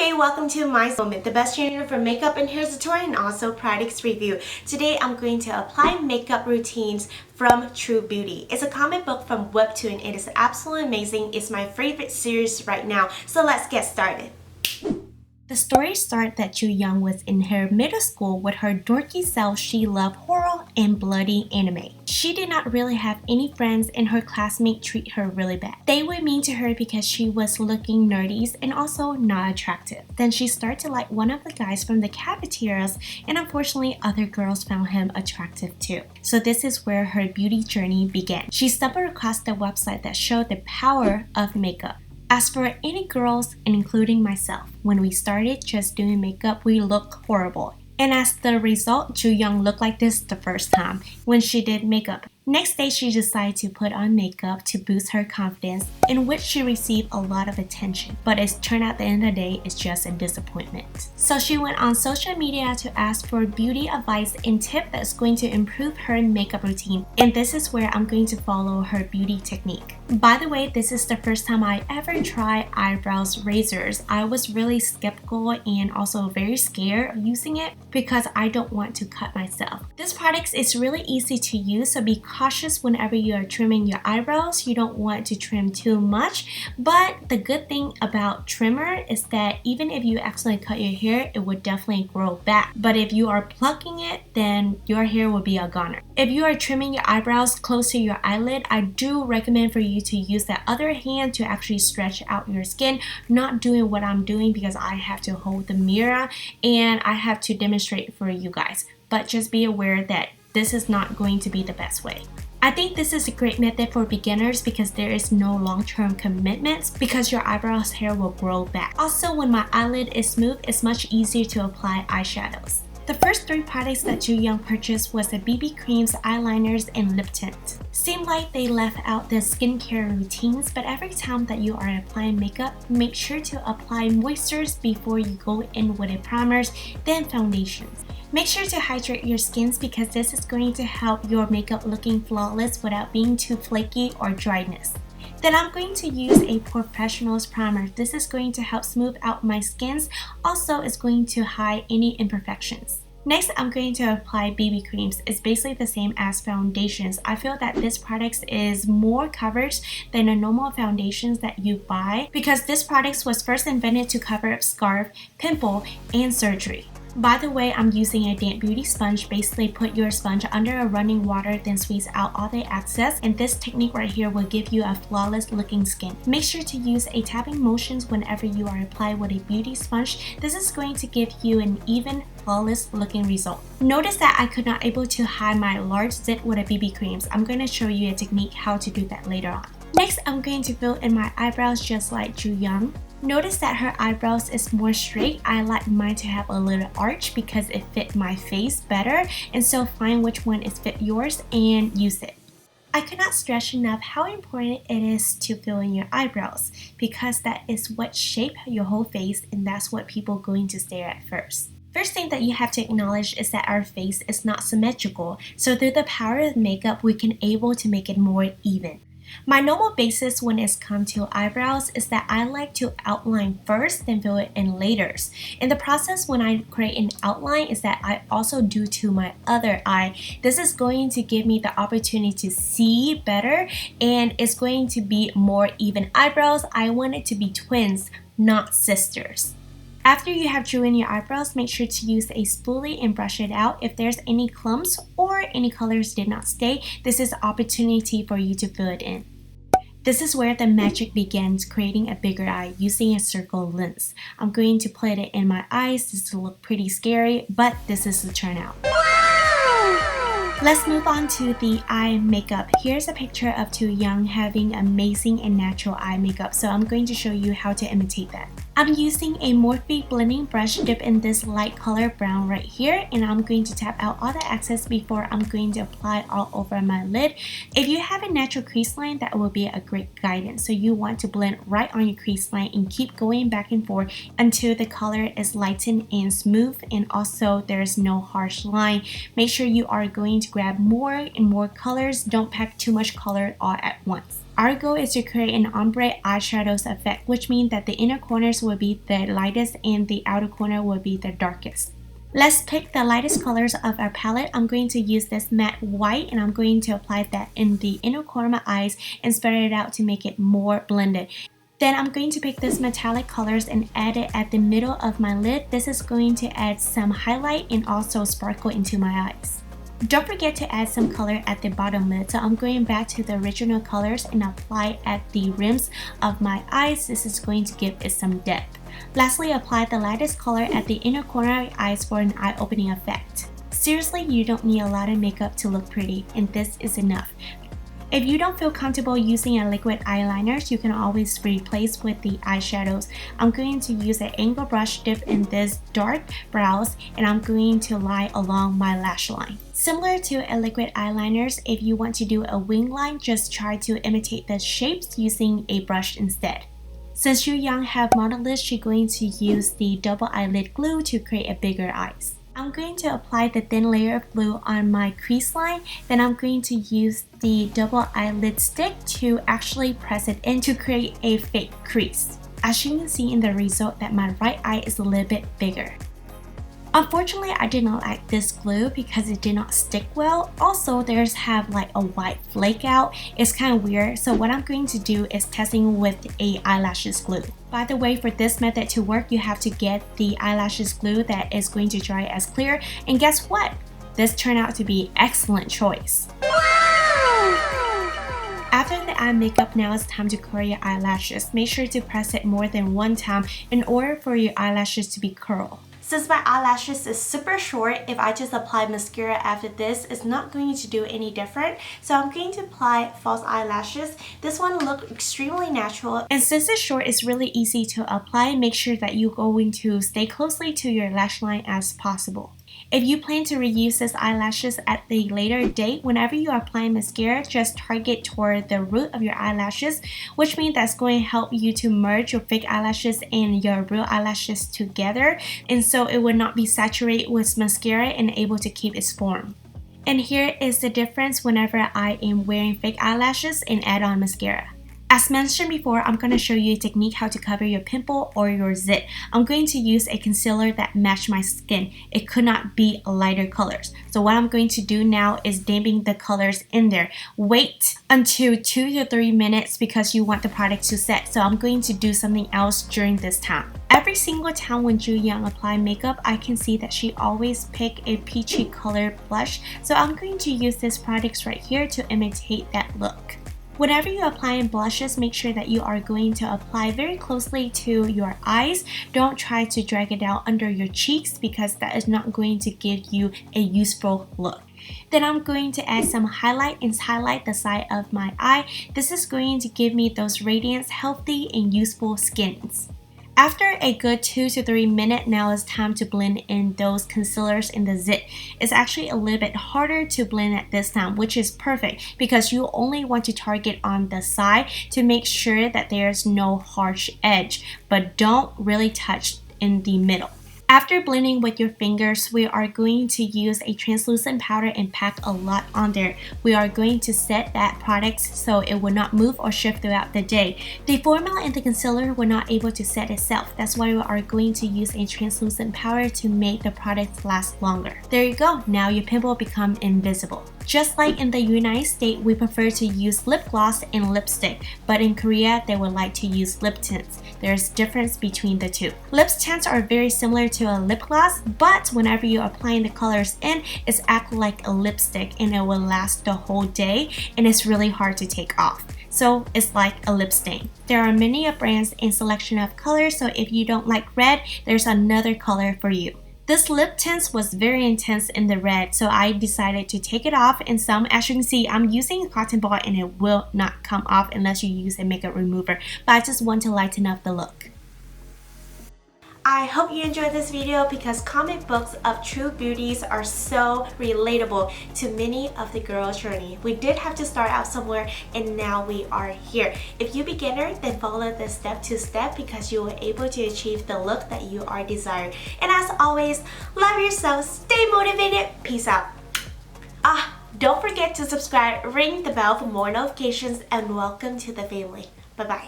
Hey, welcome to MaiMoments, the best channel for makeup and hair tutorial and also products review. Today I'm going to apply makeup routines from True Beauty. It's a comic book from Webtoon. It is absolutely amazing. It's my favorite series right now. So let's get started. The story starts that Ju Young was in her middle school with her dorky self. She loved horror and bloody anime. She did not really have any friends and her classmates treat her really bad. They were mean to her because she was looking nerdy and also not attractive. Then she started to like one of the guys from the cafeterias, and unfortunately other girls found him attractive too. So this is where her beauty journey began. She stumbled across the website that showed the power of makeup. As for any girls, and including myself, when we started just doing makeup, we looked horrible. And as the result, Ju Young looked like this the first time when she did makeup. Next day, she decided to put on makeup to boost her confidence, in which she received a lot of attention. But it turned out at the end of the day, it's just a disappointment. So she went on social media to ask for beauty advice and tip that's going to improve her makeup routine. And this is where I'm going to follow her beauty technique. By the way, this is the first time I ever tried eyebrows razors. I was really skeptical and also very scared of using it because I don't want to cut myself. This product is really easy to use, so be cautious whenever you are trimming your eyebrows. You don't want to trim too much, but the good thing about trimmer is that even if you accidentally cut your hair, it would definitely grow back. But if you are plucking it, then your hair will be a goner. If you are trimming your eyebrows close to your eyelid, I do recommend for you to use that other hand to actually stretch out your skin, not doing what I'm doing because I have to hold the mirror and I have to demonstrate for you guys. But just be aware that this is not going to be the best way. I think this is a great method for beginners because there is no long-term commitments because your eyebrows hair will grow back. Also, when my eyelid is smooth, it's much easier to apply eyeshadows. The first three products that Ju Young purchased was the BB creams, eyeliners, and lip tint. Seemed like they left out the skincare routines, but every time that you are applying makeup, make sure to apply moistures before you go in with a primers, then foundations. Make sure to hydrate your skins because this is going to help your makeup looking flawless without being too flaky or dryness. Then I'm going to use a professional's primer. This is going to help smooth out my skins. Also, it's going to hide any imperfections. Next, I'm going to apply BB creams. It's basically the same as foundations. I feel that this product is more coverage than the normal foundations that you buy because this product was first invented to cover up scarf, pimple, and surgery. By the way, I'm using a damp beauty sponge. Basically, put your sponge under a running water, then squeeze out all the excess. And this technique right here will give you a flawless looking skin. Make sure to use a tapping motions whenever you are applying with a beauty sponge. This is going to give you an even, flawless looking result. Notice that I could not able to hide my large zit with a BB creams. I'm going to show you a technique how to do that later on. Next, I'm going to fill in my eyebrows just like Ju Young. Notice that her eyebrows is more straight. I like mine to have a little arch because it fit my face better, and so find which one is fit yours and use it. I cannot stress enough how important it is to fill in your eyebrows because that is what shape your whole face and that's what people are going to stare at first. First thing that you have to acknowledge is that our face is not symmetrical, so through the power of makeup we can able to make it more even. My normal basis when it's come to eyebrows is that I like to outline first then fill it in later. In the process when I create an outline is that I also do to my other eye. This is going to give me the opportunity to see better and it's going to be more even eyebrows. I want it to be twins, not sisters. After you have drew in your eyebrows, make sure to use a spoolie and brush it out. If there's any clumps or any colors did not stay, this is an opportunity for you to fill it in. This is where the magic begins, creating a bigger eye using a circle lens. I'm going to put it in my eyes. This will look pretty scary, but this is the turnout. Let's move on to the eye makeup. Here's a picture of Ju Young having amazing and natural eye makeup, so I'm going to show you how to imitate that. I'm using a Morphe blending brush dipped in this light color brown right here, and I'm going to tap out all the excess before I'm going to apply all over my lid. If you have a natural crease line, that will be a great guidance. So you want to blend right on your crease line and keep going back and forth until the color is lightened and smooth, and also there's no harsh line. Make sure you are going to grab more and more colors. Don't pack too much color all at once. Our goal is to create an ombre eyeshadows effect, which means that the inner corners will be the lightest and the outer corner will be the darkest. Let's pick the lightest colors of our palette. I'm going to use this matte white and I'm going to apply that in the inner corner of my eyes and spread it out to make it more blended. Then I'm going to pick this metallic colors and add it at the middle of my lid. This is going to add some highlight and also sparkle into my eyes. Don't forget to add some color at the bottom lid. So I'm going back to the original colors and apply at the rims of my eyes. This is going to give it some depth. Lastly, apply the lightest color at the inner corner of your eyes for an eye-opening effect. Seriously, you don't need a lot of makeup to look pretty, and this is enough. If you don't feel comfortable using a liquid eyeliner, you can always replace with the eyeshadows. I'm going to use an angle brush dip in this dark brows and I'm going to line along my lash line. Similar to a liquid eyeliners, if you want to do a wing line, just try to imitate the shapes using a brush instead. Since you young have monolids, you're going to use the double eyelid glue to create a bigger eyes. I'm going to apply the thin layer of glue on my crease line, then I'm going to use the double eyelid stick to actually press it in to create a fake crease. As you can see in the result that my right eye is a little bit bigger. Unfortunately, I did not like this glue because it did not stick well. Also, there's have like a white flake out. It's kind of weird. So what I'm going to do is testing with a eyelashes glue. By the way, for this method to work, you have to get the eyelashes glue that is going to dry as clear. And guess what? This turned out to be an excellent choice. After the eye makeup, now it's time to curl your eyelashes. Make sure to press it more than one time in order for your eyelashes to be curled. Since my eyelashes is super short, if I just apply mascara after this, it's not going to do any different. So I'm going to apply false eyelashes. This one look extremely natural. And since it's short, it's really easy to apply. Make sure that you're going to stay closely to your lash line as possible. If you plan to reuse this eyelashes at the later date, whenever you are applying mascara, just target toward the root of your eyelashes, which means that's going to help you to merge your fake eyelashes and your real eyelashes together, and so it will not be saturated with mascara and able to keep its form. And here is the difference whenever I am wearing fake eyelashes and add on mascara. As mentioned before, I'm going to show you a technique how to cover your pimple or your zit. I'm going to use a concealer that matched my skin. It could not be lighter colors. So what I'm going to do now is dampen the colors in there. Wait until 2 to 3 minutes because you want the product to set. So I'm going to do something else during this time. Every single time when Ju Young apply makeup, I can see that she always pick a peachy colored blush. So I'm going to use this product right here to imitate that look. Whenever you're applying blushes, make sure that you are going to apply very closely to your eyes. Don't try to drag it out under your cheeks because that is not going to give you a useful look. Then I'm going to add some highlight and highlight the side of my eye. This is going to give me those radiant, healthy, and useful skins. After a good 2 to 3 minutes, now it's time to blend in those concealers in the zit. It's actually a little bit harder to blend at this time, which is perfect because you only want to target on the side to make sure that there's no harsh edge, but don't really touch in the middle. After blending with your fingers, we are going to use a translucent powder and pack a lot on there. We are going to set that product so it will not move or shift throughout the day. The formula in the concealer will not able to set itself. That's why we are going to use a translucent powder to make the product last longer. There you go. Now your pimple become invisible. Just like in the United States, we prefer to use lip gloss and lipstick, but in Korea, they would like to use lip tints. There's difference between the two. Lip tints are very similar to a lip gloss, but whenever you're applying the colors in, it's act like a lipstick and it will last the whole day and it's really hard to take off. So it's like a lip stain. There are many brands and selection of colors, so if you don't like red, there's another color for you. This lip tint was very intense in the red, so I decided to take it off. And some, as you can see, I'm using a cotton ball and it will not come off unless you use a makeup remover. But I just want to lighten up the look. I hope you enjoyed this video because comic books of true beauties are so relatable to many of the girls' journey. We did have to start out somewhere and now we are here. If you're beginner, then follow the step to step because you will able to achieve the look that you are desiring. And as always, love yourself, stay motivated, peace out. Don't forget to subscribe, ring the bell for more notifications, and welcome to the family. Bye-bye.